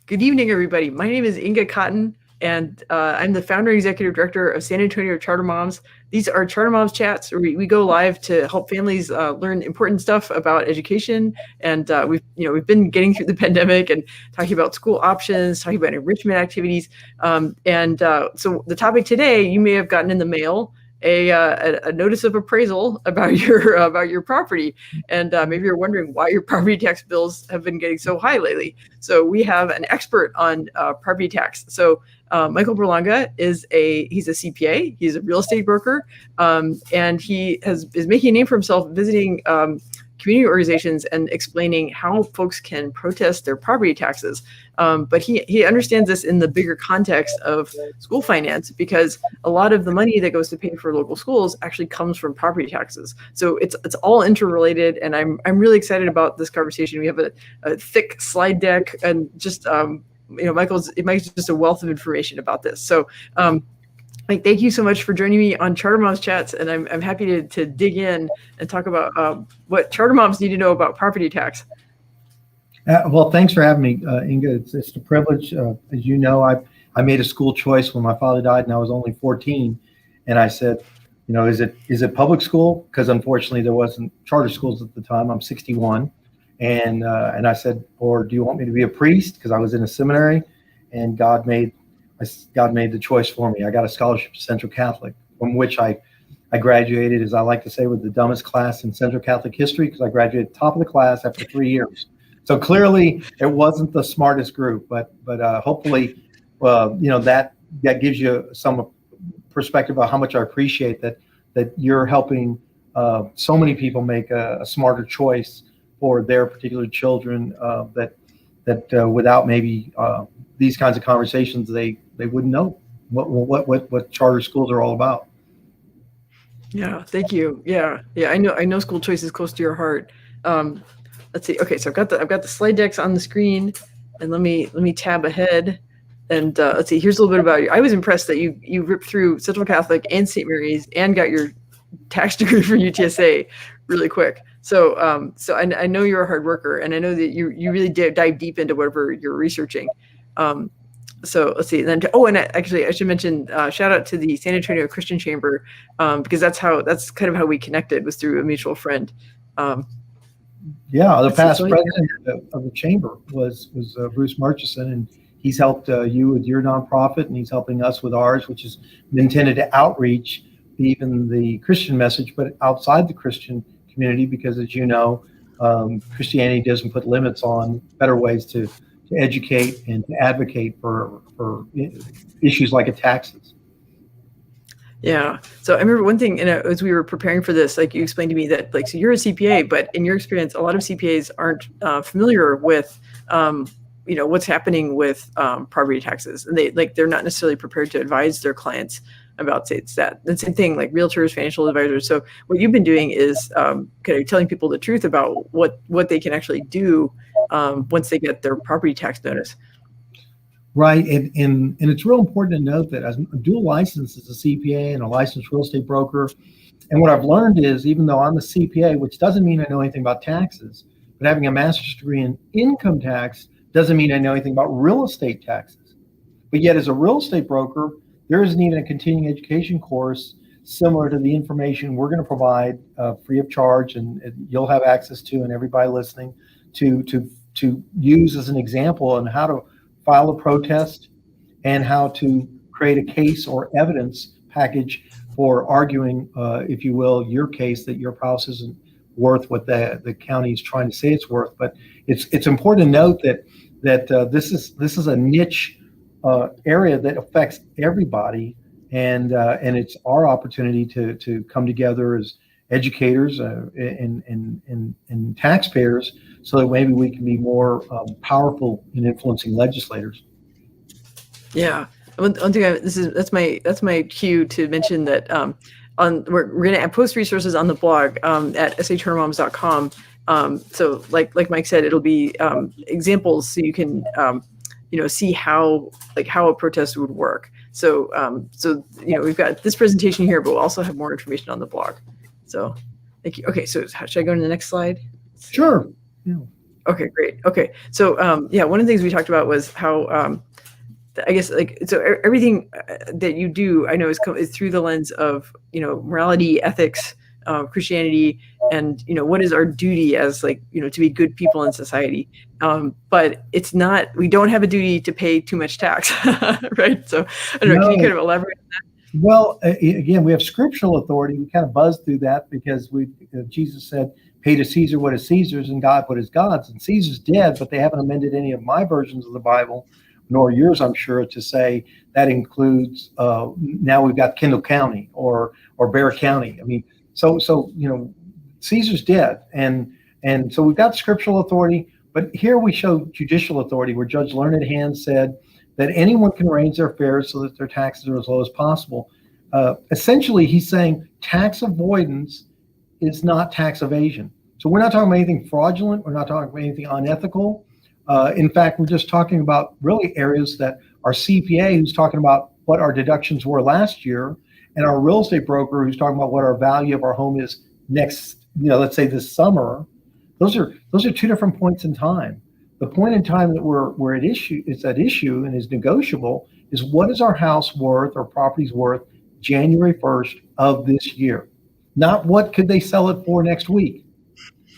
Good evening, everybody. My name is Inga Cotton, and I'm the founder and executive director of San Antonio Charter Moms. These are Charter Moms chats where we go live to help families learn important stuff about education. And we've been getting through the pandemic and talking about school options, talking about enrichment activities. So the topic today, you may have gotten in the mail a notice of appraisal about your property, and maybe you're wondering why your property tax bills have been getting so high lately. So we have an expert on property tax. So Michael Berlanga he's a CPA, he's a real estate broker, and he is making a name for himself visiting community organizations and explaining how folks can protest their property taxes. But he understands this in the bigger context of school finance, because a lot of the money that goes to pay for local schools actually comes from property taxes. So it's all interrelated, and I'm really excited about this conversation. We have a thick slide deck, and just Mike's just a wealth of information about this. So Mike, thank you so much for joining me on Charter Moms Chats, and I'm happy to dig in and talk about what Charter Moms need to know about property tax. Well, thanks for having me, Inga. It's a privilege. As you know, I made a school choice when my father died, and I was only 14. And I said, is it public school? Because unfortunately, there wasn't charter schools at the time. I'm 61, and I said, or do you want me to be a priest? Because I was in a seminary, and God made the choice for me. I got a scholarship to Central Catholic, from which I graduated, as I like to say, with the dumbest class in Central Catholic history, because I graduated top of the class after 3 years. So clearly, it wasn't the smartest group, but hopefully, that gives you some perspective of how much I appreciate that you're helping so many people make a smarter choice for their particular children. That without maybe these kinds of conversations, they wouldn't know what charter schools are all about. Yeah, thank you. Yeah, I know school choice is close to your heart. Let's see. Okay, so I've got the slide decks on the screen, and let me tab ahead. And let's see. Here's a little bit about you. I was impressed that you ripped through Central Catholic and St. Mary's and got your tax degree from UTSA really quick. So I know you're a hard worker, and I know that you really dive deep into whatever you're researching. So let's see. And I should mention, shout out to the San Antonio Christian Chamber, because that's kind of how we connected, was through a mutual friend. The past president of the chamber was Bruce Murchison, and he's helped you with your nonprofit, and he's helping us with ours, which is intended to outreach even the Christian message, but outside the Christian community, because as you know, Christianity doesn't put limits on better ways to educate and to advocate for issues like taxes. Yeah. So I remember one thing, and as we were preparing for this, like you explained to me that, so you're a CPA, but in your experience, a lot of CPAs aren't familiar with, what's happening with property taxes, and they're not necessarily prepared to advise their clients about, say, it's that. The same thing, like realtors, financial advisors. So what you've been doing is kind of telling people the truth about what they can actually do once they get their property tax notice. Right, and it's real important to note that as a dual license as a CPA and a licensed real estate broker, and what I've learned is, even though I'm a CPA, which doesn't mean I know anything about taxes, but having a master's degree in income tax doesn't mean I know anything about real estate taxes. But yet, as a real estate broker, there isn't even a continuing education course similar to the information we're going to provide free of charge, and you'll have access to, and everybody listening to use as an example on how to file a protest and how to create a case or evidence package for arguing, if you will, your case that your house isn't worth what the county is trying to say it's worth. But it's important to note that this is a niche area that affects everybody, and it's our opportunity to come together as educators and taxpayers, so that maybe we can be more powerful in influencing legislators. Yeah, one thing that's my cue to mention that we're going to post resources on the blog at sachartermoms.com. So like Mike said, it'll be examples, so you can see how a protest would work. So we've got this presentation here, but we'll also have more information on the blog. So thank you. Okay, so should I go to the next slide? Sure. Yeah. Okay, great. Okay. So, yeah, one of the things we talked about was how, I guess, like, so everything that you do, I know is through the lens of, morality, ethics, Christianity, and, what is our duty as, like, to be good people in society. But it's not, we don't have a duty to pay too much tax, right? So I don't know, can you kind of elaborate? Well, again, we have scriptural authority. We kind of buzzed through that because Jesus said, pay to Caesar what is Caesar's and God what is God's. And Caesar's dead, but they haven't amended any of my versions of the Bible, nor yours, I'm sure, to say that includes, now we've got Kendall County or Bexar County. I mean, so Caesar's dead. And so we've got scriptural authority, but here we show judicial authority where Judge Learned Hand said that anyone can arrange their affairs so that their taxes are as low as possible. Essentially, he's saying tax avoidance is not tax evasion. So we're not talking about anything fraudulent. We're not talking about anything unethical. In fact, we're just talking about really areas that our CPA, who's talking about what our deductions were last year, and our real estate broker, who's talking about what our value of our home is next, let's say this summer. Those are two different points in time. The point in time that we're at issue and is negotiable is what is our house worth or property's worth January 1st of this year. Not what could they sell it for next week.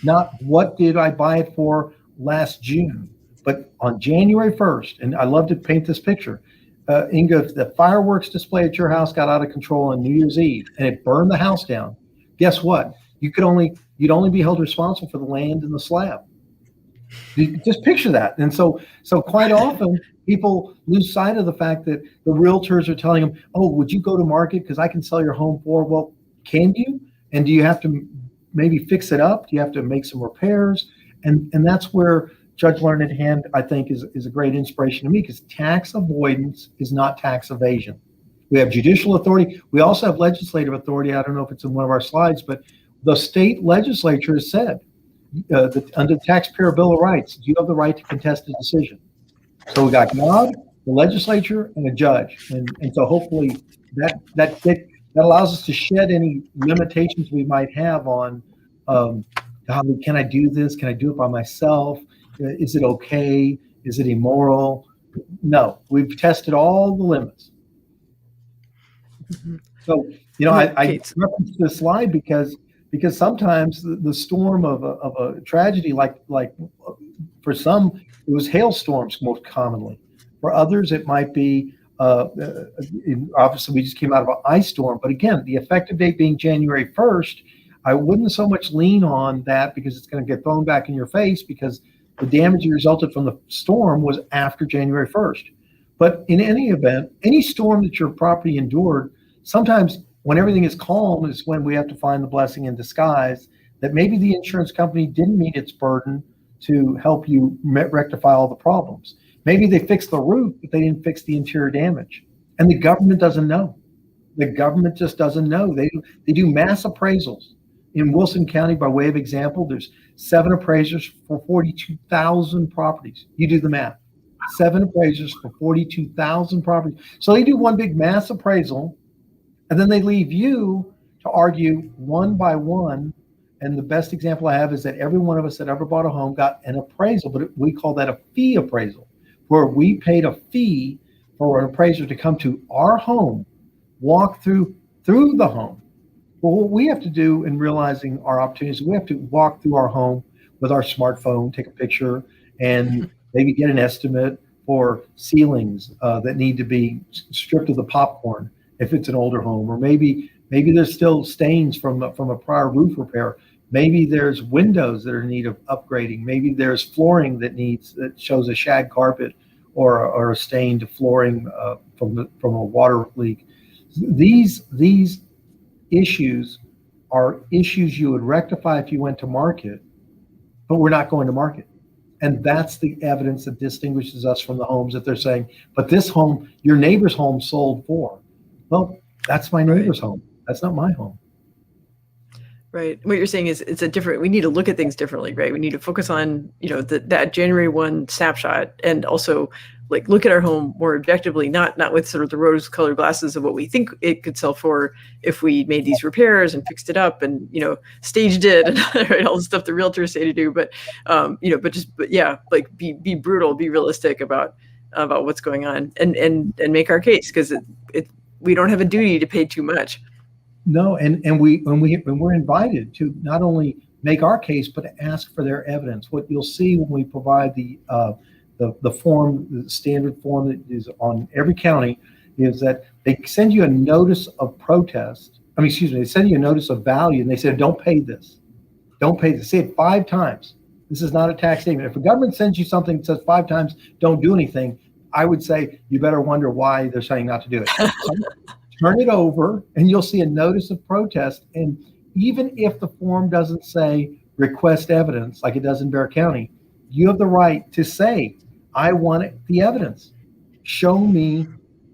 Not what did I buy it for last June. But on January 1st, and I love to paint this picture, Inga, if the fireworks display at your house got out of control on New Year's Eve and it burned the house down, guess what? You'd only be held responsible for the land and the slab. You just picture that. And so quite often people lose sight of the fact that the realtors are telling them, oh, would you go to market because I can sell your home for, well, can you? And do you have to maybe fix it up? Do you have to make some repairs? And that's where Judge Learned Hand, I think, is a great inspiration to me, because tax avoidance is not tax evasion. We have judicial authority. We also have legislative authority. I don't know if it's in one of our slides, but the state legislature has said, under the Taxpayer Bill of Rights, you have the right to contest a decision. So we got God, the legislature, and a judge, and so hopefully that allows us to shed any limitations we might have on can I do this? Can I do it by myself? Is it okay? Is it immoral? No, we've tested all the limits. Mm-hmm. So I referenced this slide because sometimes the storm of a tragedy, like for some, it was hailstorms most commonly. For others, it might be, obviously we just came out of an ice storm. But again, the effective date being January 1st, I wouldn't so much lean on that because it's going to get thrown back in your face because the damage that resulted from the storm was after January 1st. But in any event, any storm that your property endured, sometimes when everything is calm is when we have to find the blessing in disguise that maybe the insurance company didn't meet its burden to help you rectify all the problems. Maybe they fixed the roof, but they didn't fix the interior damage. And the government doesn't know. The government just doesn't know. They do mass appraisals. In Wilson County, by way of example, there's 7 appraisers for 42,000 properties. You do the math. 7 appraisers for 42,000 properties. So they do one big mass appraisal, and then they leave you to argue one by one. And the best example I have is that every one of us that ever bought a home got an appraisal, but we call that a fee appraisal, where we paid a fee for an appraiser to come to our home, walk through the home. Well, what we have to do in realizing our opportunities, we have to walk through our home with our smartphone, take a picture, and maybe get an estimate for ceilings that need to be stripped of the popcorn if it's an older home, or maybe there's still stains from a prior roof repair. Maybe there's windows that are in need of upgrading. Maybe there's flooring that shows a shag carpet or a stained flooring from a water leak. These issues are issues you would rectify if you went to market, but we're not going to market. And that's the evidence that distinguishes us from the homes that they're saying, but this home, your neighbor's home sold for. Well, that's my neighbor's home. That's not my home. Right. What you're saying is we need to look at things differently, right? We need to focus on, that January 1 snapshot, and also like look at our home more objectively, not with sort of the rose colored glasses of what we think it could sell for if we made these repairs and fixed it up and, staged it and right, all the stuff the realtors say to do. But, be brutal, be realistic about what's going on, and make our case, because we don't have a duty to pay too much. No, and we're invited to not only make our case, but to ask for their evidence. What you'll see when we provide the form, the standard form that is on every county, is that they send you a notice of protest. They send you a notice of value, and they say, don't pay this. Don't pay this. Say it 5 times. This is not a tax statement. If a government sends you something that says 5 times, don't do anything, I would say you better wonder why they're saying not to do it. Turn it over, and you'll see a notice of protest. And even if the form doesn't say request evidence like it does in Bear County, you have the right to say, I want the evidence. Show me,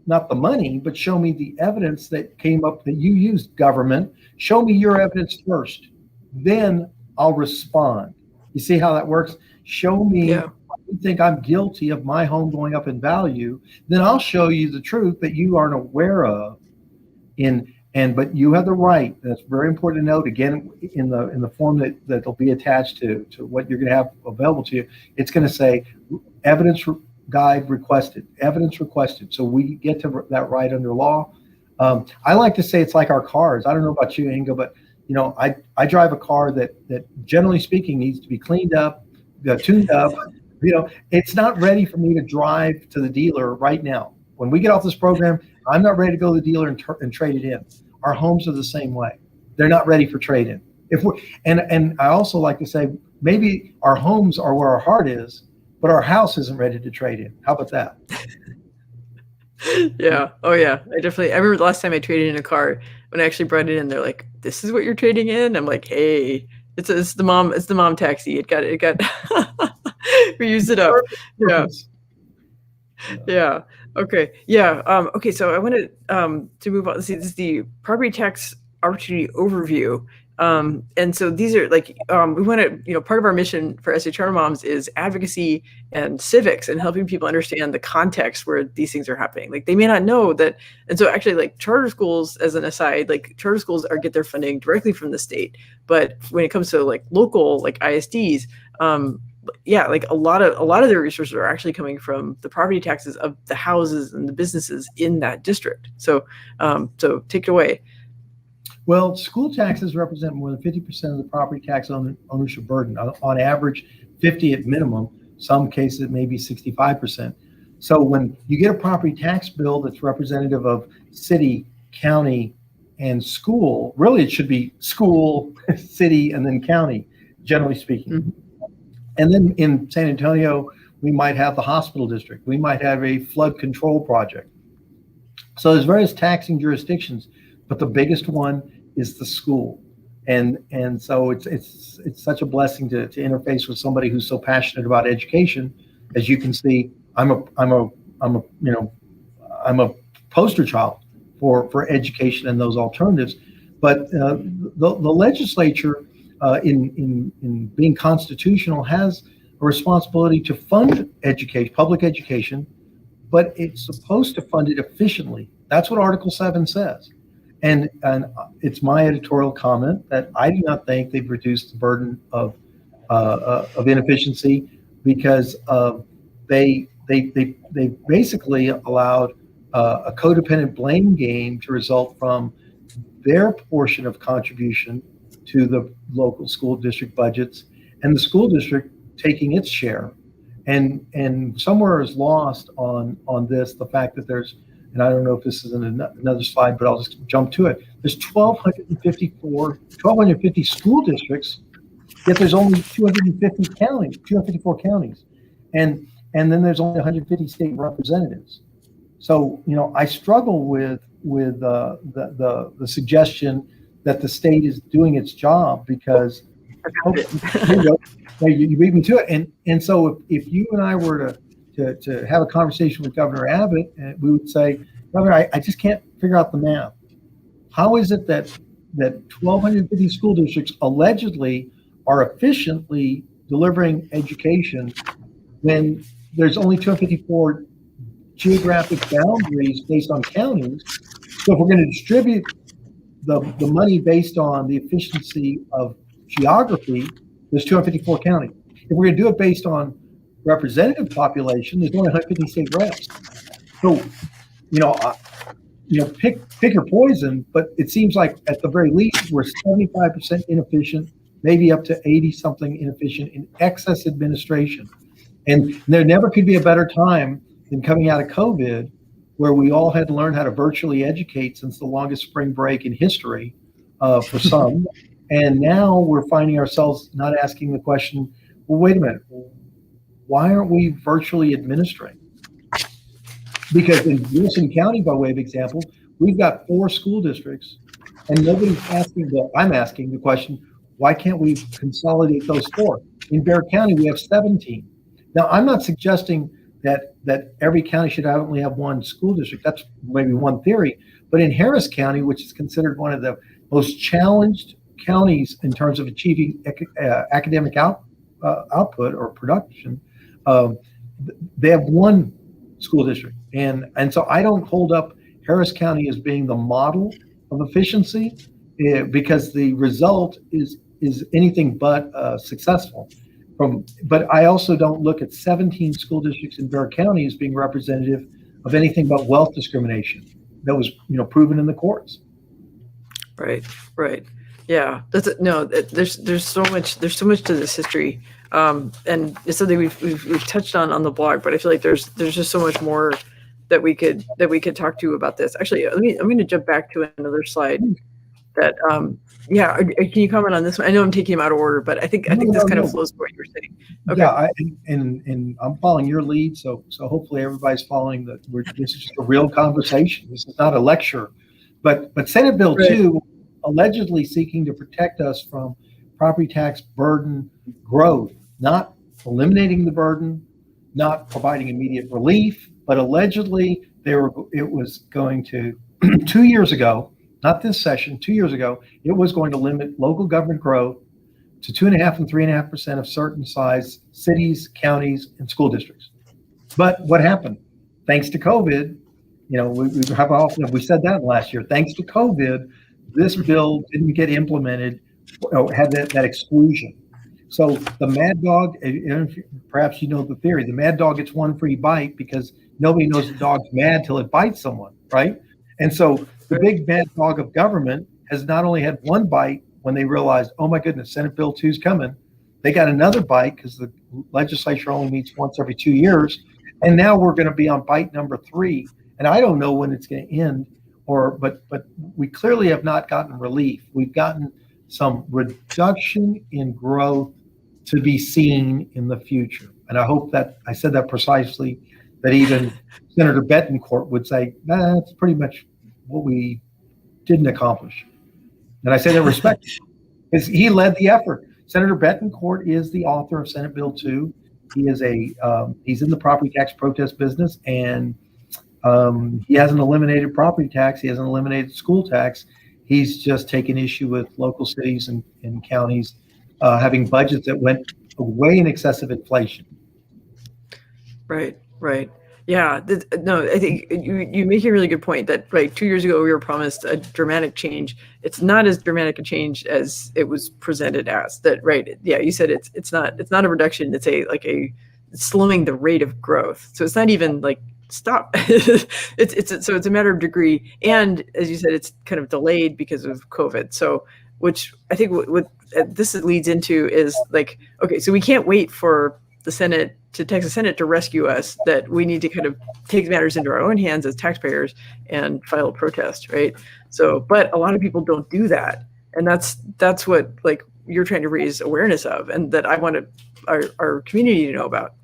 not the money, but show me the evidence that came up that you used, government. Show me your evidence first. Then I'll respond. You see how that works? Show me you think I'm guilty of my home going up in value, then I'll show you the truth that you aren't aware of. But you have the right. That's very important to note. Again, in the form that'll be attached to what you're going to have available to you, it's going to say evidence guide requested, evidence requested. So we get to that right under law. I like to say it's like our cars. I don't know about you, Inga, but I drive a car that generally speaking needs to be cleaned up, tuned up. It's not ready for me to drive to the dealer right now. When we get off this program, I'm not ready to go to the dealer and trade it in. Our homes are the same way. They're not ready for trade-in. And I also like to say, maybe our homes are where our heart is, but our house isn't ready to trade in. How about that? Yeah. Oh yeah. I remember the last time I traded in a car, when I actually brought it in, they're like, "This is what you're trading in?" I'm like, "Hey, it's the mom taxi. It got we used it up." Yeah. Yeah. Okay. Yeah. Okay. So I wanted to move on. This is the property tax opportunity overview. And so these are we want to, part of our mission for SA Charter Moms is advocacy and civics, and helping people understand the context where these things are happening. Like, they may not know that. And so actually, charter schools, as an aside, charter schools get their funding directly from the state. But when it comes to local, ISDs, a lot of their resources are actually coming from the property taxes of the houses and the businesses in that district. So take it away. Well, school taxes represent more than 50% of the property tax ownership burden. On average, 50 at minimum. Some cases it may be 65%. So when you get a property tax bill that's representative of city, county, and school, really it should be school, city, and then county, generally speaking. Mm-hmm. And then in San Antonio, we might have the hospital district. We might have a flood control project. So there's various taxing jurisdictions, but the biggest one is the school. And so it's such a blessing to interface with somebody who's so passionate about education. As you can see, I'm a poster child for education and those alternatives. But the legislature, in being constitutional, has a responsibility to fund education, public education, but it's supposed to fund it efficiently. That's what Article 7 says. And it's my editorial comment that I do not think they've reduced the burden of inefficiency, because they basically allowed a codependent blame game to result from their portion of contribution to the local school district budgets, and the school district taking its share. And somewhere is lost on this the fact that there's, and I don't know if this is in another slide, but I'll just jump to it. There's 1,250 school districts, yet there's only 254 counties. And then there's only 150 state representatives. So, I struggle with the suggestion that the state is doing its job, because you beat me to it. And so if you and I were to have a conversation with Governor Abbott, we would say, Governor, I just can't figure out the math. How is it that that 1,250 school districts allegedly are efficiently delivering education when there's only 254 geographic boundaries based on counties. So if we're going to distribute the money based on the efficiency of geography, there's 254 counties. If we're going to do it based on representative population, there's only 150 state reps. So, pick your poison, but it seems like at the very least we're 75% inefficient, maybe up to 80 something inefficient in excess administration. And there never could be a better time than coming out of COVID, where we all had to learn how to virtually educate since the longest spring break in history for some. And now we're finding ourselves not asking the question, well, wait a minute, why aren't we virtually administering? Because in Wilson County, by way of example, we've got 4 school districts, and nobody's asking, I'm asking the question, why can't we consolidate those 4? In Bexar County, we have 17. Now, I'm not suggesting that every county should only have 1 school district. That's maybe one theory. But in Harris County, which is considered one of the most challenged counties in terms of achieving academic output or production, they have 1 school district. And so I don't hold up Harris County as being the model of efficiency because the result is anything but successful. But I also don't look at 17 school districts in Bexar County as being representative of anything but wealth discrimination that was proven in the courts. Right. Yeah, there's so much to this history, and it's something we've touched on the blog. But I feel like there's just so much more that we could talk to about this. Actually, I'm going to jump back to another slide. That can you comment on this one? I know I'm taking them out of order, but I think this kind of flows to what you were saying. Okay. Yeah, and I'm following your lead, so hopefully everybody's following that. This is just a real conversation. This is not a lecture, but Senate Bill 2. Allegedly seeking to protect us from property tax burden growth, not eliminating the burden, not providing immediate relief, but allegedly it was going to 2 years ago, not this session, 2 years ago, it was going to limit local government growth to 2.5% and 3.5% of certain size cities, counties, and school districts. But what happened? Thanks to COVID, we said that last year. Thanks to COVID, this bill didn't get implemented, had that exclusion. So the mad dog, perhaps you know the theory, the mad dog gets 1 free bite because nobody knows the dog's mad till it bites someone, right? And so the big bad dog of government has not only had 1 bite when they realized, oh my goodness, Senate Bill 2 is coming, they got another bite because the legislature only meets once every 2 years. And now we're going to be on bite number 3. And I don't know when it's going to end. But we clearly have not gotten relief. We've gotten some reduction in growth to be seen in the future. And I hope that I said that precisely, that even Senator Betancourt would say, that's pretty much what we didn't accomplish. And I say that respectfully, because he led the effort. Senator Betancourt is the author of Senate Bill 2. He is he's in the property tax protest business, and he hasn't eliminated property tax. He hasn't eliminated school tax. He's just taken issue with local cities and counties having budgets that went way in excess of inflation. Right. Yeah. I think you make a really good point that 2 years ago we were promised a dramatic change. It's not as dramatic a change as it was presented as. That right? Yeah, you said it's not a reduction. It's a slowing the rate of growth. So it's not even stop. it's a matter of degree, and as you said, it's kind of delayed because of COVID. So, which I think what this leads into is okay, so we can't wait for the Texas Senate to rescue us. That we need to kind of take matters into our own hands as taxpayers and file a protest, right? So, but a lot of people don't do that, and that's what you're trying to raise awareness of, and that I want our community to know about.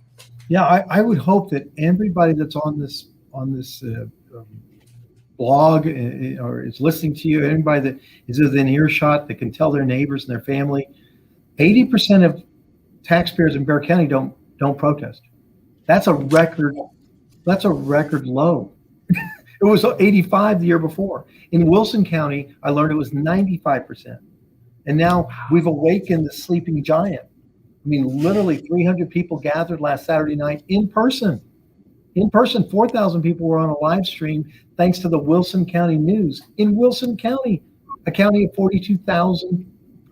Yeah, I would hope that everybody that's on this blog or is listening to you, anybody that is within earshot that can tell their neighbors and their family, 80% of taxpayers in Bexar County don't protest. That's a record low. It was 85 the year before. In Wilson County, I learned it was 95%. And now we've awakened the sleeping giant. I mean, literally 300 people gathered last Saturday night in person. In person, 4,000 people were on a live stream thanks to the Wilson County News. In Wilson County, a county of 42,000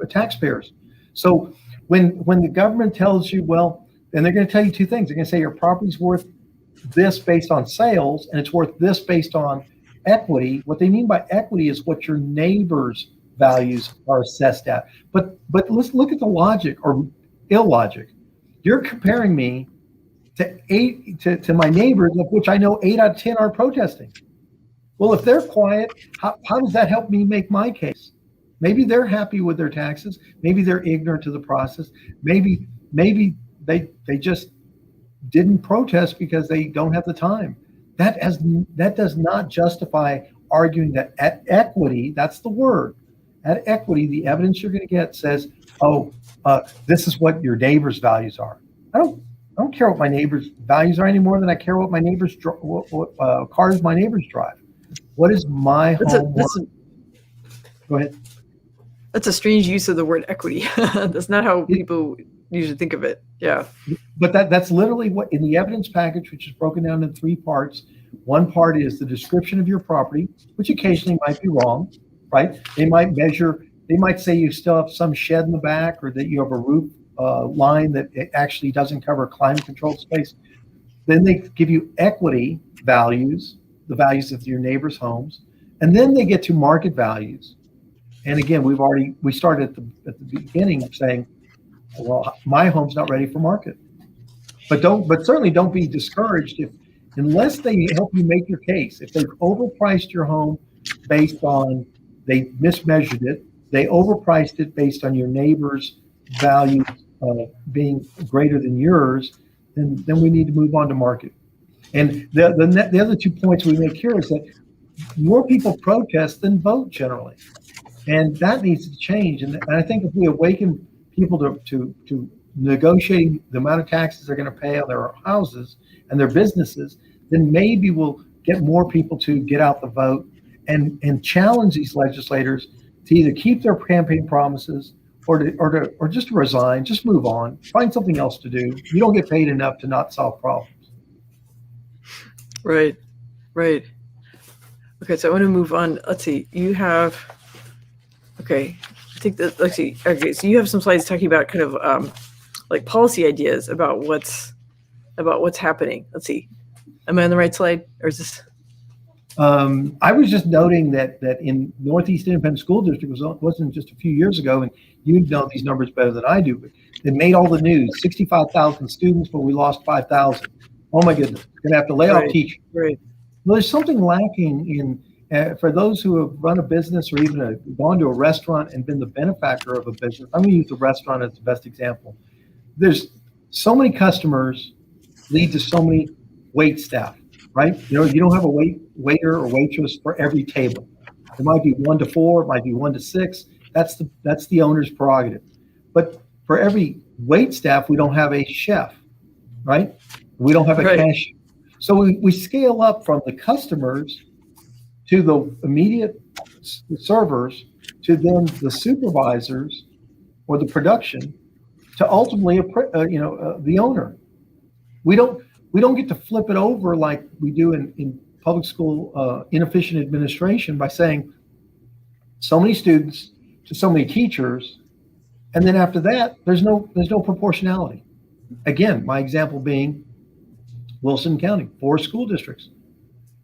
taxpayers. So when the government tells you, well, and they're going to tell you two things. They're going to say your property's worth this based on sales, and it's worth this based on equity. What they mean by equity is what your neighbors' values are assessed at. But let's look at the logic or illogic. You're comparing me to my neighbors, of which I know 8 out of 10 are protesting. Well, if they're quiet, how does that help me make my case? Maybe they're happy with their taxes. Maybe they're ignorant to the process. Maybe they just didn't protest because they don't have the time. That does not justify arguing that at equity, that's the word, at equity, the evidence you're going to get says, this is what your neighbor's values are. I don't care what my neighbor's values are any more than I care what my neighbor's what cars my neighbors drive. What is my home? Go ahead. That's a strange use of the word equity. That's not how people usually think of it. Yeah. But that's literally what in the evidence package, which is broken down in 3 parts. One part is the description of your property, which occasionally might be wrong, right? They might say you still have some shed in the back, or that you have a roof line that it actually doesn't cover climate controlled space. Then they give you equity values, the values of your neighbors' homes, and then they get to market values. And again, we started at the beginning saying, well, my home's not ready for market. But certainly don't be discouraged unless they help you make your case. If they've overpriced your home based on they mismeasured it, they overpriced it based on your neighbor's value being greater than yours, then we need to move on to market. And the other 2 points we make here is that more people protest than vote generally. And that needs to change. And I think if we awaken people to negotiating the amount of taxes they're going to pay on their houses and their businesses, then maybe we'll get more people to get out the vote and challenge these legislators to either keep their campaign promises or just to resign, just move on, find something else to do. You don't get paid enough to not solve problems. Right. Okay, so I want to move on. Let's see. You have. Okay, I think that. Let's see. Okay, so you have some slides talking about kind of like policy ideas about what's happening. Let's see. Am I on the right slide, or is this? I was just noting that in Northeast Independent School District wasn't just a few years ago, and you know these numbers better than I do, but it made all the news. 65,000 students, but we lost 5,000. Oh my goodness, we're gonna have to lay off teachers. Right. Well, there's something lacking in for those who have run a business or even gone to a restaurant and been the benefactor of a business. I'm gonna use the restaurant as the best example. There's so many customers lead to so many wait staff, right? You don't have a waiter or waitress for every table. It might be 1 to 4, it might be 1 to 6. That's the owner's prerogative. But for every wait staff, we don't have a chef, right? We don't have a cashier. So we scale up from the customers to the immediate servers to then the supervisors or the production to ultimately the owner. We don't get to flip it over like we do in public school inefficient administration by saying so many students to so many teachers, and then after that there's no proportionality. Again, my example being Wilson County, 4 school districts,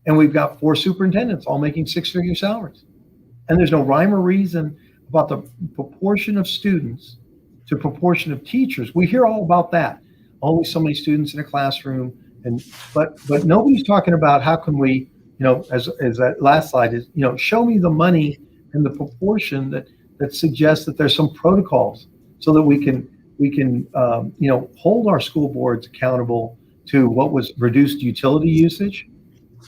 and we've got 4 superintendents all making 6-figure salaries, and there's no rhyme or reason about the proportion of students to proportion of teachers. We hear all about that. Only so many students in a classroom, but nobody's talking about how can we, as that last slide is, show me the money and the proportion that suggests that there's some protocols so that we can hold our school boards accountable to what was reduced utility usage,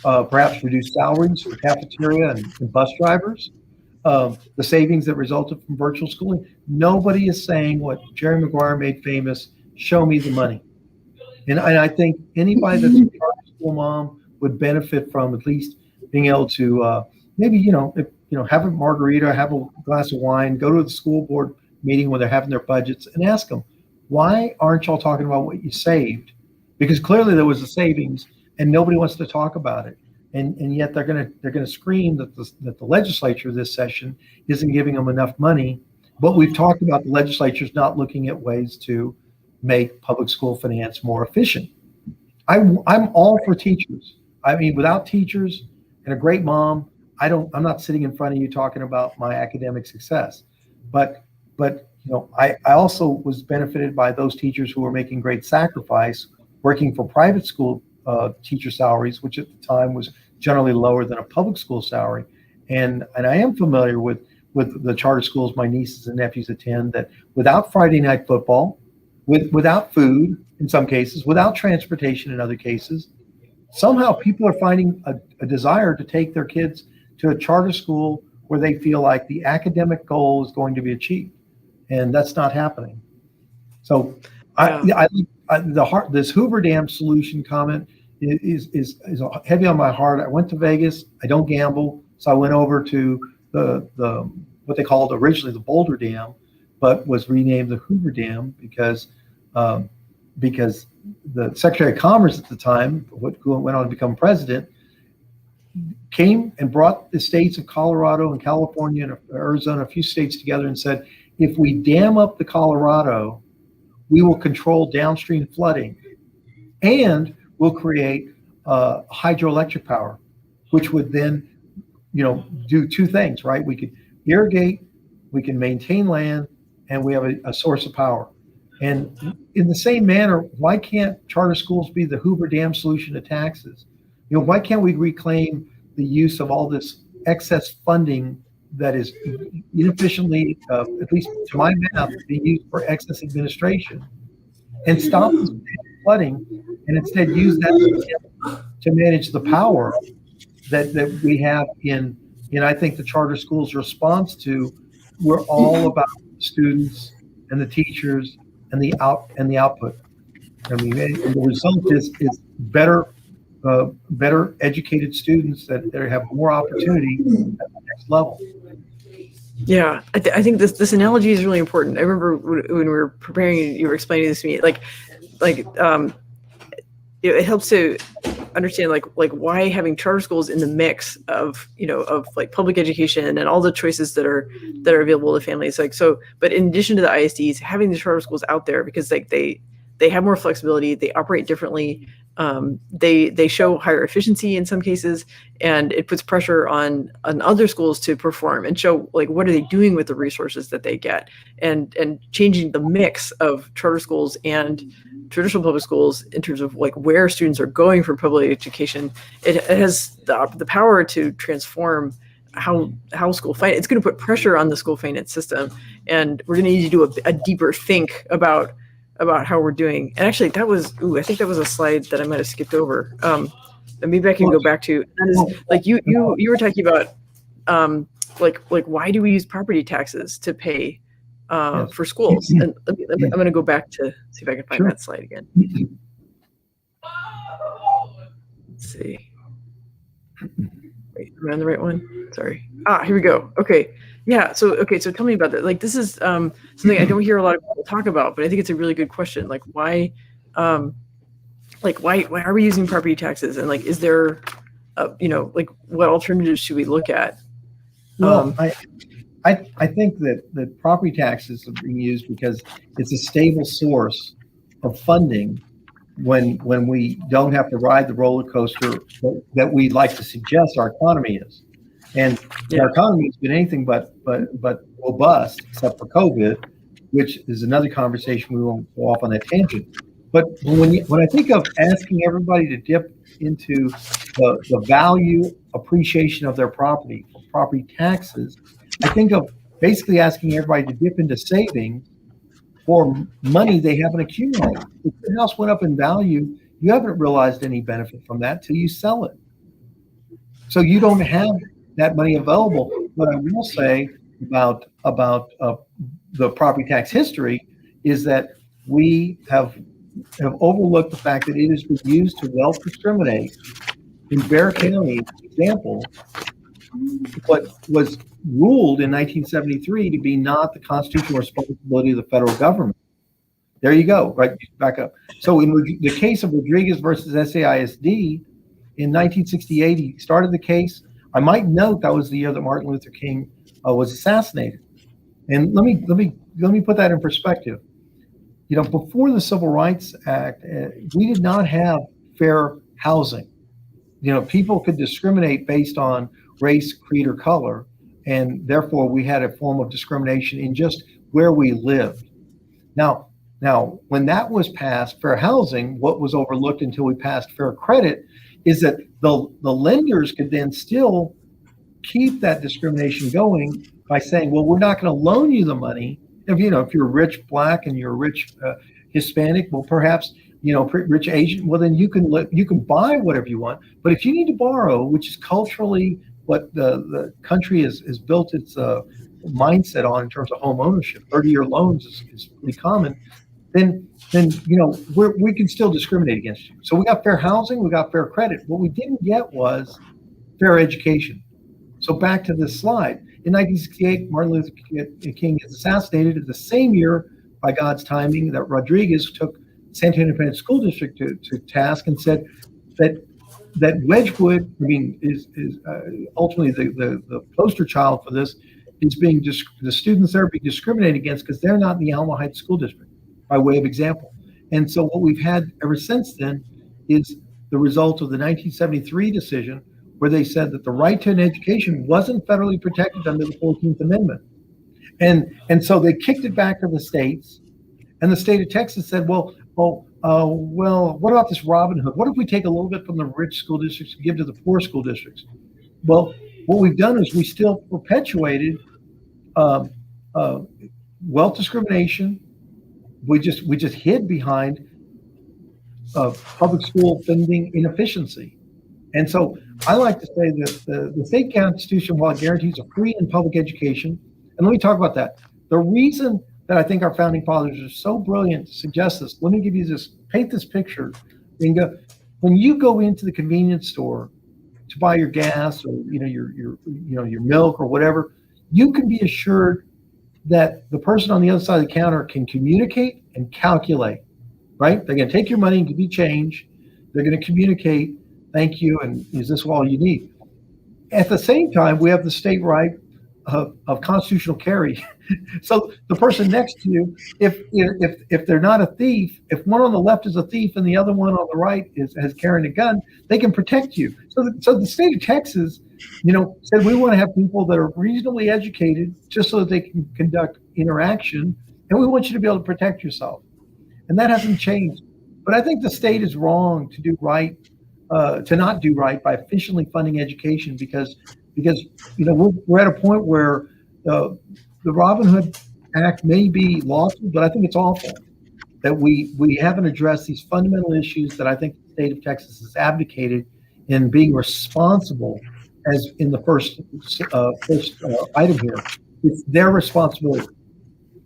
perhaps reduced salaries for cafeteria and bus drivers, the savings that resulted from virtual schooling. Nobody is saying what Jerry Maguire made famous, show me the money. And I think anybody that's a charter school mom would benefit from at least being able to maybe, have a margarita, have a glass of wine, go to the school board meeting when they're having their budgets and ask them, why aren't y'all talking about what you saved? Because clearly there was a savings and nobody wants to talk about it. And yet they're gonna scream that the legislature this session isn't giving them enough money. But we've talked about the legislature's not looking at ways to make public school finance more efficient. I'm all for teachers. I mean, without teachers and a great mom, I'm not sitting in front of you talking about my academic success. But I also was benefited by those teachers who were making great sacrifice working for private school teacher salaries, which at the time was generally lower than a public school salary. And I am familiar with the charter schools my nieces and nephews attend, that without Friday night football, without food in some cases, without transportation in other cases, somehow people are finding a desire to take their kids to a charter school where they feel like the academic goal is going to be achieved. And that's not happening. So this Hoover Dam solution comment is heavy on my heart. I went to Vegas. I don't gamble, so I went over to the what they called originally the Boulder Dam, but was renamed the Hoover Dam because the Secretary of Commerce at the time, who went on to become president, came and brought the states of Colorado and California and Arizona, a few states together, and said, if we dam up the Colorado, we will control downstream flooding, and we'll create hydroelectric power, which would then, do two things, right? We could irrigate, we can maintain land, and we have a source of power. And in the same manner, why can't charter schools be the Hoover Dam solution to taxes? Why can't we reclaim the use of all this excess funding that is inefficiently, at least to my math, being used for excess administration, and stop this flooding, and instead use that to manage the power that we have in I think the charter schools' response to, we're all about the students and the teachers and the output. I mean, and the result is better educated students that have more opportunity at the next level. Yeah, I think this analogy is really important. I remember when we were preparing, you were explaining this to me, it helps to understand like why having charter schools in the mix of like public education and all the choices that are available to families, but in addition to the ISDs, having the charter schools out there, because they have more flexibility, they operate differently, they show higher efficiency in some cases, and it puts pressure on other schools to perform and show what are they doing with the resources that they get, and changing the mix of charter schools and traditional public schools in terms of where students are going for public education. It has the power to transform how school finance. It's going to put pressure on the school finance system, and we're going to need to do a deeper think about how we're doing. And actually, I think that was a slide that I might have skipped over. And maybe I can go back to, you were talking about why do we use property taxes to pay for schools? And I'm going to go back to see if I can find that slide again. Let's see. Wait, am I on the right one? Sorry. Here we go. Okay. Yeah. So tell me about that. This is something I don't hear a lot of people talk about, but I think it's a really good question. Why are we using property taxes? And is there, what alternatives should we look at? Well, I think that property taxes are being used because it's a stable source of funding when we don't have to ride the roller coaster that we'd like to suggest our economy is. And our economy has been anything but robust, except for COVID, which is another conversation. We won't go off on that tangent. But when I think of asking everybody to dip into the value appreciation of their property taxes, I think of basically asking everybody to dip into savings for money they haven't accumulated. If your house went up in value, you haven't realized any benefit from that till you sell it. So you don't have that money available. What I will say about the property tax history is that we have overlooked the fact that it has been used to wealth discriminate In Bexar County, for example, what was ruled in 1973 to be not the constitutional responsibility of the federal government. There you go, right, back up. So in the case of Rodriguez versus SAISD, in 1968, he started the case. I might note that was the year that Martin Luther King was assassinated. And let me put that in perspective. You know, before the Civil Rights Act, we did not have fair housing. You know, people could discriminate based on race, creed, or color, and therefore we had a form of discrimination in just where we lived. Now, when that was passed, fair housing, what was overlooked until we passed fair credit is that the lenders could then still keep that discrimination going by saying, well, we're not going to loan you the money. If you're rich Black and you're rich Hispanic, well, perhaps, rich Asian, well, then you can buy whatever you want. But if you need to borrow, which is culturally what the country has built its mindset on in terms of home ownership, 30-year loans is pretty common, then we can still discriminate against you. So we got fair housing, we got fair credit. What we didn't get was fair education. So back to this slide. In 1968, Martin Luther King is assassinated at the same year, by God's timing, that Rodriguez took San Antonio Independent School District to task and said that Wedgwood, is ultimately the poster child for this, is the students there being discriminated against because they're not in the Alamo Heights School District, by way of example. And so what we've had ever since then is the result of the 1973 decision, where they said that the right to an education wasn't federally protected under the 14th Amendment. And so they kicked it back to the states, and the state of Texas said, well, what about this Robin Hood? What if we take a little bit from the rich school districts and give to the poor school districts? Well, what we've done is we still perpetuated wealth discrimination. We just hid behind public school funding inefficiency. And so I like to say that the state constitution, while it guarantees a free and public education, and let me talk about that. The reason that I think our founding fathers are so brilliant to suggest this, let me give you this, paint this picture. When you go into the convenience store to buy your gas or your milk or whatever, you can be assured that the person on the other side of the counter can communicate and calculate, right? They're going to take your money and give you change. They're going to communicate, thank you, and is this all you need? At the same time, we have the state right of constitutional carry. So the person next to you, if they're not a thief, if one on the left is a thief and the other one on the right has carrying a gun, they can protect you. So the state of Texas, said we want to have people that are reasonably educated just so that they can conduct interaction, and we want you to be able to protect yourself. And that hasn't changed. But I think the state is wrong to do right, to not do right by efficiently funding education because we're at a point where the Robin Hood Act may be lawful, but I think it's awful that we haven't addressed these fundamental issues that I think the state of Texas has abdicated in being responsible, as in the first item here. It's their responsibility.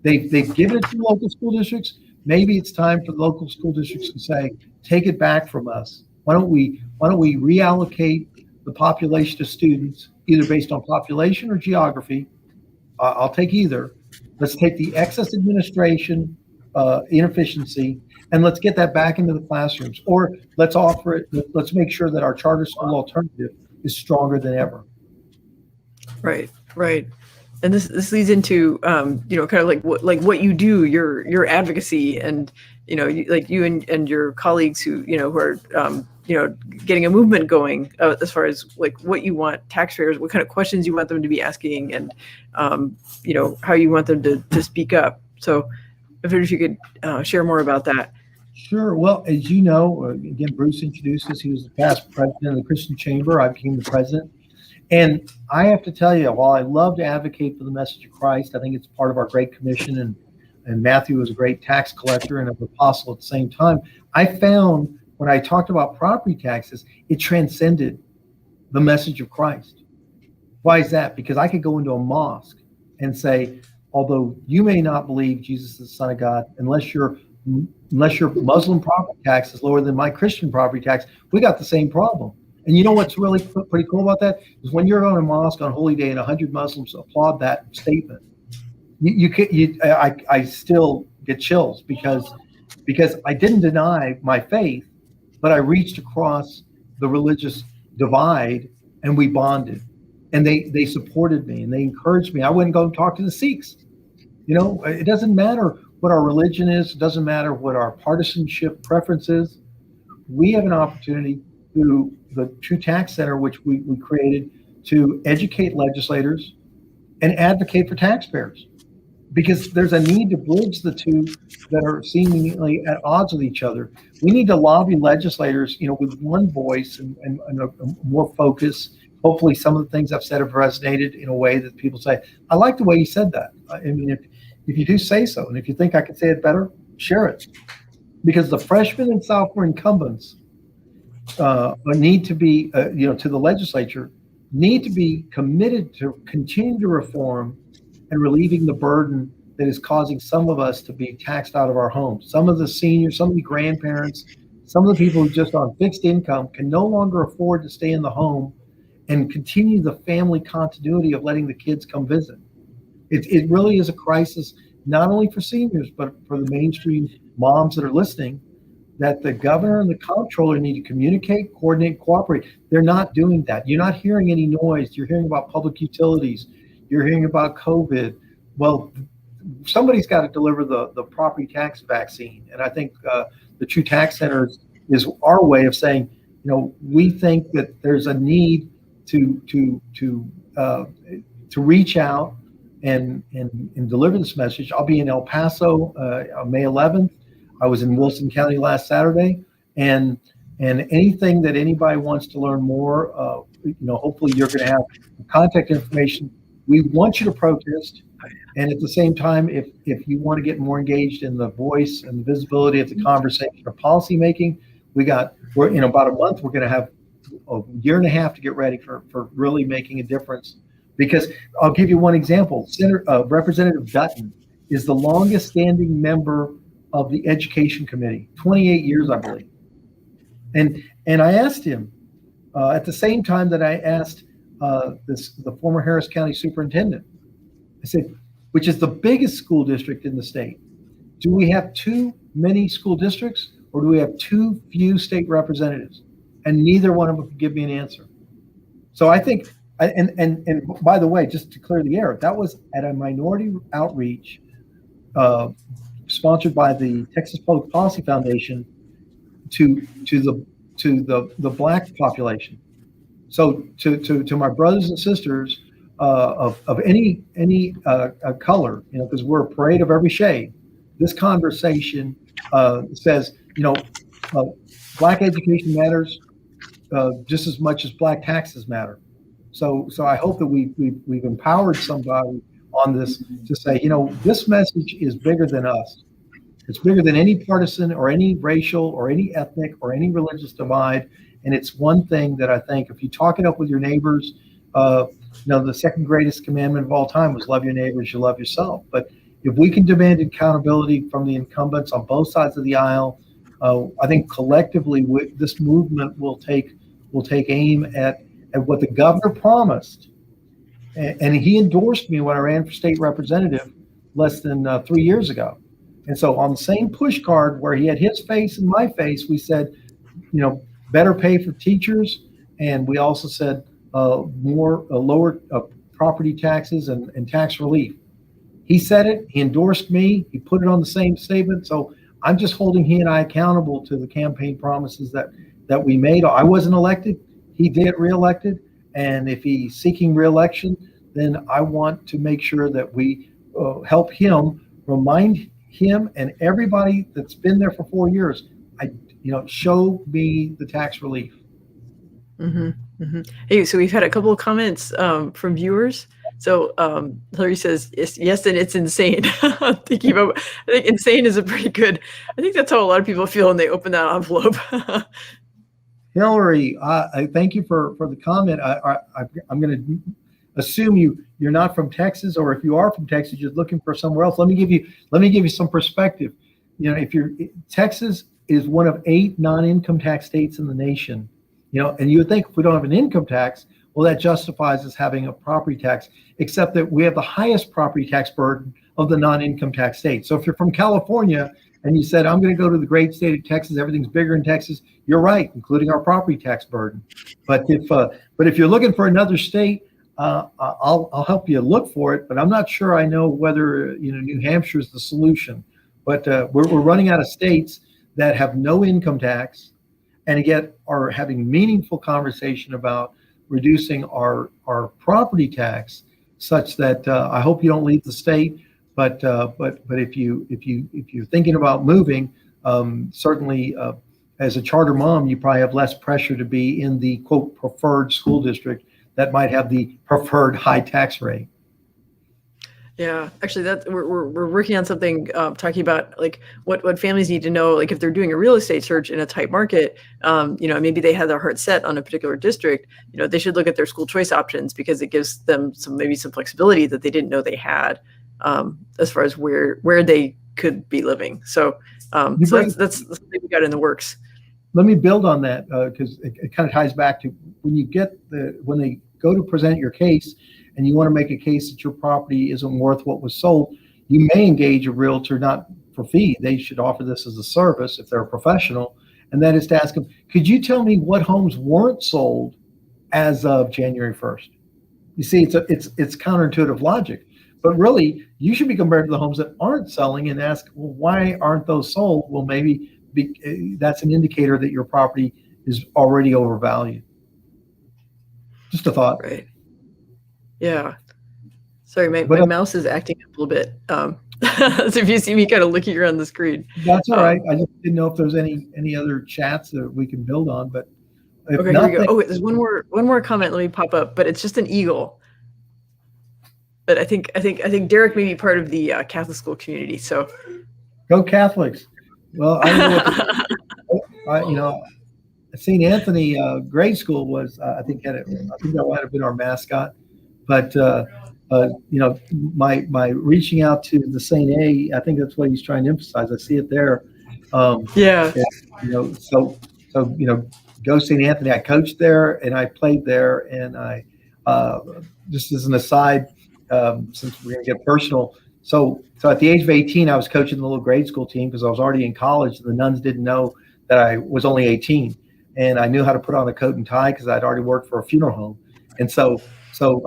They've given it to local school districts. Maybe it's time for the local school districts to say, take it back from us. Why don't we reallocate the population of students, either based on population or geography? I'll take either. Let's take the excess administration inefficiency and let's get that back into the classrooms, or let's offer it. Let's make sure that our charter school alternative is stronger than ever. Right. And this leads into kind of like what you do, your advocacy, and you and your colleagues who are getting a movement going as far as like what you want taxpayers, what kind of questions you want them to be asking, and how you want them to speak up. So if you could share more about that. Sure. Well, as you know, again, Bruce introduced us. He was the past president of the Christian Chamber. I became the president. And I have to tell you, while I love to advocate for the message of Christ, I think it's part of our Great Commission, and Matthew was a great tax collector and an apostle at the same time. I found when I talked about property taxes, it transcended the message of Christ. Why is that? Because I could go into a mosque and say, although you may not believe Jesus is the Son of God, unless your Muslim property tax is lower than my Christian property tax, we got the same problem. And you know what's really pretty cool about that is when you're on a mosque on Holy Day and 100 Muslims applaud that statement, I still get chills because I didn't deny my faith, but I reached across the religious divide and we bonded, and they supported me and they encouraged me. I wouldn't go and talk to the Sikhs. You know, it doesn't matter what our religion is. It doesn't matter what our partisanship preference is. We have an opportunity through the True Tax Center, which we created, to educate legislators and advocate for taxpayers, because there's a need to bridge the two that are seemingly at odds with each other. We need to lobby legislators, you know, with one voice and a more focus. Hopefully some of the things I've said have resonated in a way that people say, I like the way you said that. I mean, if you do, say so. And if you think I could say it better, share it. Because the freshmen and sophomore incumbents need to be, you know, to the legislature, need to be committed to continue to reform and relieving the burden that is causing some of us to be taxed out of our homes. Some of the seniors, some of the grandparents, some of the people who just on fixed income can no longer afford to stay in the home and continue the family continuity of letting the kids come visit. It really is a crisis, not only for seniors, but for the mainstream moms that are listening, that the governor and the comptroller need to communicate, coordinate, cooperate. They're not doing that. You're not hearing any noise. You're hearing about public utilities. You're hearing about COVID. Well, somebody's got to deliver the property tax vaccine. And I think the True Tax Center is our way of saying, you know, we think that there's a need to reach out and deliver this message. I'll be in El Paso on May 11th. I was in Wilson County last Saturday, and anything that anybody wants to learn more, you know, hopefully you're going to have contact information. We want you to protest, and at the same time, if you want to get more engaged in the voice and the visibility of the conversation or policy making, we're in about a month. We're going to have a year and a half to get ready for really making a difference. Because I'll give you one example. Representative Dutton is the longest standing member of the Education Committee, 28 years, I believe. And I asked him at the same time that I asked the former Harris County superintendent, I said, which is the biggest school district in the state, do we have too many school districts or do we have too few state representatives? And neither one of them could give me an answer. So I think, and by the way, just to clear the air, that was at a minority outreach sponsored by the Texas Public Policy Foundation to the Black population. So to my brothers and sisters of any color, you know, because we're a parade of every shade. This conversation says, you know, Black education matters just as much as Black taxes matter. So I hope that we've empowered somebody on this to say, you know, this message is bigger than us. It's bigger than any partisan or any racial or any ethnic or any religious divide. And it's one thing that I think if you talk it up with your neighbors, you know, the second greatest commandment of all time was love your neighbors, you love yourself. But if we can demand accountability from the incumbents on both sides of the aisle, I think collectively this movement will take aim at what the governor promised. And he endorsed me when I ran for state representative less than 3 years ago. And so on the same push card where he had his face and my face, we said, you know, better pay for teachers. And we also said lower property taxes and tax relief. He said it, he endorsed me, he put it on the same statement. So I'm just holding he and I accountable to the campaign promises that we made. I wasn't elected, he did reelected. And if he's seeking reelection, then I want to make sure that we help him, remind him and everybody that's been there for 4 years, show me the tax relief. Mm-hmm, mm-hmm. Hey, so we've had a couple of comments from viewers. So Hillary says, yes, and it's insane. I think insane is a pretty good, I think that's how a lot of people feel when they open that envelope. Hillary, I thank you for the comment. I'm going to assume you're not from Texas, or if you are from Texas, you're looking for somewhere else. Let me give you some perspective. You know, Texas is one of 8 non-income tax states in the nation, And you would think if we don't have an income tax, well, that justifies us having a property tax, except that we have the highest property tax burden of the non-income tax states. So if you're from California and you said, I'm going to go to the great state of Texas, everything's bigger in Texas, you're right, including our property tax burden. But if you're looking for another state, I'll help you look for it, but I'm not sure I know whether New Hampshire is the solution. But we're running out of states that have no income tax, and yet are having meaningful conversation about reducing our property tax, such that I hope you don't leave the state. But if you're thinking about moving, certainly as a charter mom, you probably have less pressure to be in the quote preferred school district that might have the preferred high tax rate. Yeah, actually, we're working on something talking about like what families need to know, like if they're doing a real estate search in a tight market, maybe they have their heart set on a particular district, they should look at their school choice options, because it gives them some flexibility that they didn't know they had, as far as where they could be living. So that's something we got in the works. Let me build on that, because it kind of ties back to when they go to present your case and you want to make a case that your property isn't worth what was sold, you may engage a realtor, not for fee. They should offer this as a service if they're a professional, and that is to ask them, could you tell me what homes weren't sold as of January 1st? You see, it's counterintuitive logic, but really you should be compared to the homes that aren't selling and ask, well, why aren't those sold? Well, maybe that's an indicator that your property is already overvalued. Just a thought. Right. Yeah. Sorry, my mouse is acting up a little bit. So if you see me kind of looking around the screen. That's all right. I just didn't know if there's any other chats that we can build on, but okay, here we go. Oh, there's one more comment. Let me pop up, but it's just an eagle. But I think Derek may be part of the Catholic school community. So go Catholics. Well, I don't know. St. Anthony grade school was, I think that might have been our mascot. But my reaching out to the St. A, I think that's what he's trying to emphasize. I see it there. Yeah. So go St. Anthony. I coached there and I played there, and I just as an aside, since we're gonna get personal. So at the age of 18, I was coaching the little grade school team because I was already in college. And the nuns didn't know that I was only 18, and I knew how to put on a coat and tie because I'd already worked for a funeral home. And so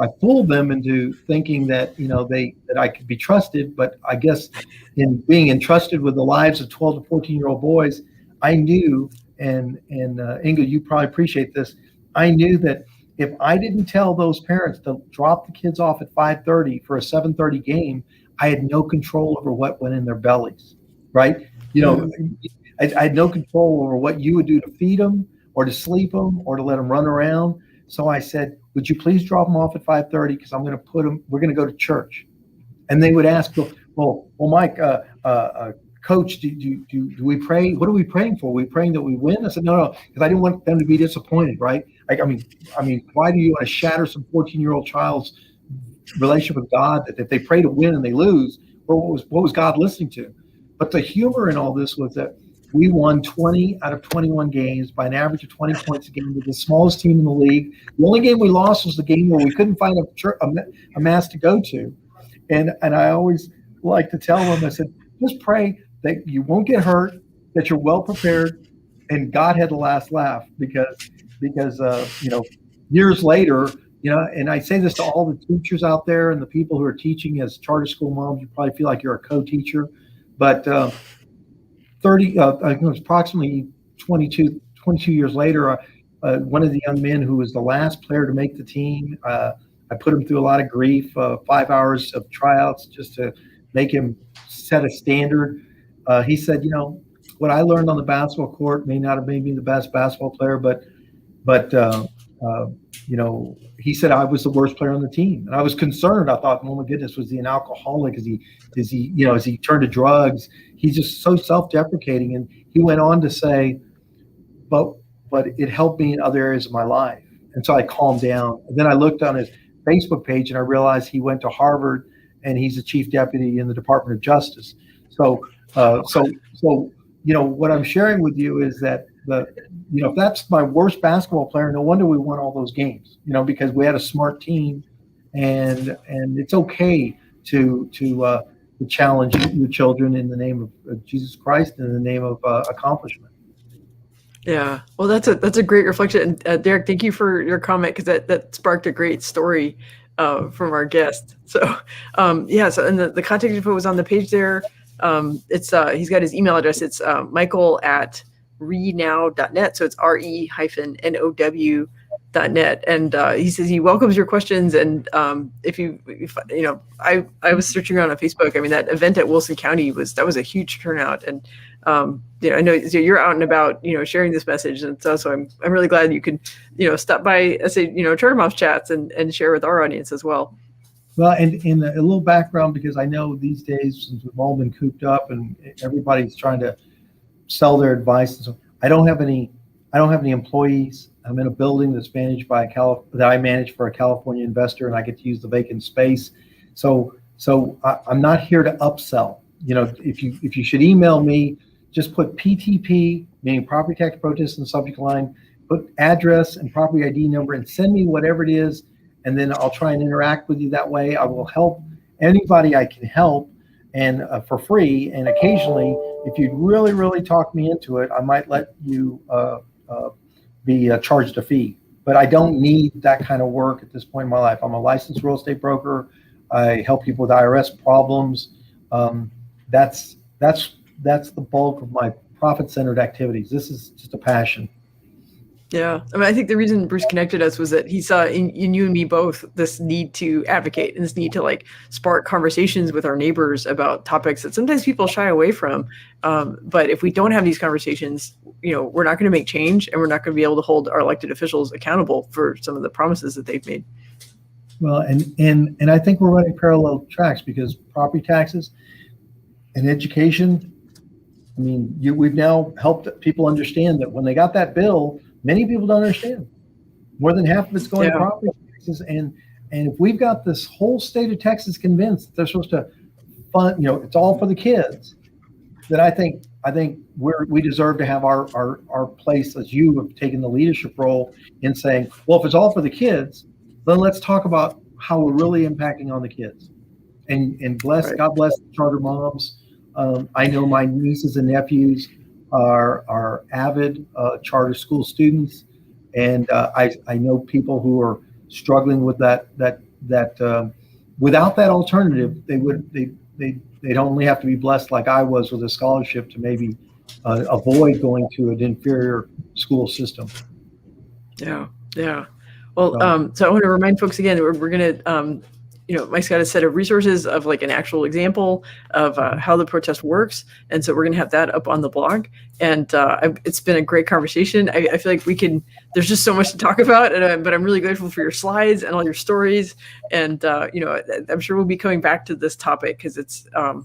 I fooled them into thinking that that I could be trusted. But I guess in being entrusted with the lives of 12 to 14-year-old boys, I knew, and Inga, you probably appreciate this. I knew that if I didn't tell those parents to drop the kids off at 5:30 for a 7:30 game, I had no control over what went in their bellies, right? I had no control over what you would do to feed them or to sleep them or to let them run around. So I said, would you please drop them off at 5:30 because we're going to go to church. And they would ask, well, Mike, Coach, do we pray? What are we praying for? Are we praying that we win? I said, no, because I didn't want them to be disappointed, right? I mean, why do you want to shatter some 14-year-old child's relationship with God that if they pray to win and they lose, what was God listening to? But the humor in all this was that we won 20 out of 21 games by an average of 20 points a game. We're the smallest team in the league. The only game we lost was the game where we couldn't find a mass to go to. And I always like to tell them, I said, just pray that you won't get hurt, that you're well prepared, and God had the last laugh because years later, and I say this to all the teachers out there and the people who are teaching as charter school moms, you probably feel like you're a co-teacher, but I think it was approximately 22 years later, one of the young men who was the last player to make the team, I put him through a lot of grief, 5 hours of tryouts just to make him set a standard. He said, what I learned on the basketball court may not have made me the best basketball player, but he said I was the worst player on the team, and I was concerned. I thought, oh my goodness, was he an alcoholic? Is he turned to drugs? He's just so self-deprecating. And he went on to say, but it helped me in other areas of my life. And so I calmed down. And then I looked on his Facebook page and I realized he went to Harvard and he's a chief deputy in the Department of Justice. So what I'm sharing with you is that if that's my worst basketball player, no wonder we won all those games, because we had a smart team, and it's okay to challenge your children in the name of Jesus Christ, in the name of accomplishment. Yeah, well, that's a great reflection. And Derek, thank you for your comment, because that sparked a great story from our guest. So yeah, so and the contact info was on the page there. It's he's got his email address. It's michael@renow.net. So it's RE-NOW.net. And he says he welcomes your questions. And if I was searching around on Facebook. I mean, that event at Wilson County was a huge turnout. And I know you're out and about, sharing this message. And so I'm really glad you could, stop by, Charter Moms Chats and share with our audience as well. Well, and in a little background, because I know these days, since we've all been cooped up and everybody's trying to sell their advice, and so I don't have any employees. I'm in a building that's managed by that I manage for a California investor, and I get to use the vacant space. So I'm not here to upsell. If you should email me, just put PTP, meaning property tax protest, in the subject line, put address and property ID number, and send me whatever it is. And then I'll try and interact with you that way. I will help anybody I can help, and for free. And occasionally, if you'd really, really talk me into it, I might let you be charged a fee. But I don't need that kind of work at this point in my life. I'm a licensed real estate broker. I help people with IRS problems. That's the bulk of my profit-centered activities. This is just a passion. Yeah. I mean, I think the reason Bruce connected us was that he saw in you and me both this need to advocate and this need to spark conversations with our neighbors about topics that sometimes people shy away from. But if we don't have these conversations, we're not going to make change, and we're not going to be able to hold our elected officials accountable for some of the promises that they've made. Well, and I think we're running parallel tracks, because property taxes and education, I mean, we've now helped people understand that when they got that bill, many people don't understand. More than half of it's going to property taxes, and if we've got this whole state of Texas convinced that they're supposed to fund, it's all for the kids, then I think we deserve to have our place, as you have taken the leadership role in saying, well, if it's all for the kids, then let's talk about how we're really impacting on the kids. And God bless the charter moms. I know my nieces and nephews are avid charter school students, and I know people who are struggling with that without that alternative, they'd only have to be blessed like I was with a scholarship to maybe avoid going to an inferior school system. Yeah. Well, so I want to remind folks again, we're going to Mike's got a set of resources of an actual example of how the protest works. And so we're going to have that up on the blog. And it's been a great conversation. I feel like there's just so much to talk about, but I'm really grateful for your slides and all your stories. And, I'm sure we'll be coming back to this topic, because it's a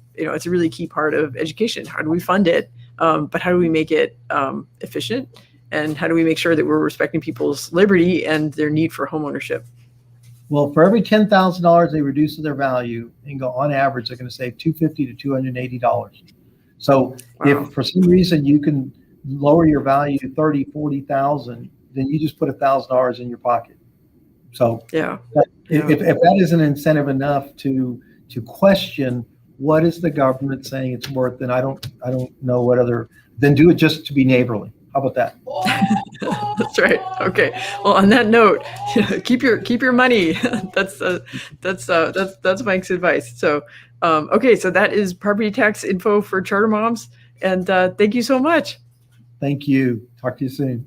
really key part of education. How do we fund it? But how do we make it efficient? And how do we make sure that we're respecting people's liberty and their need for homeownership? Well, for every $10,000 they reduce their value, on average, they're going to save $250 to $280. So if for some reason you can lower your value to $30,000, $40,000, then you just put $1,000 in your pocket. So if that isn't incentive enough to question what is the government saying it's worth, then I don't know what other, then do it just to be neighborly. How about that? That's right. Okay. Well, on that note, keep your money. That's Mike's advice. So, okay. So that is property tax info for charter moms. And thank you so much. Thank you. Talk to you soon.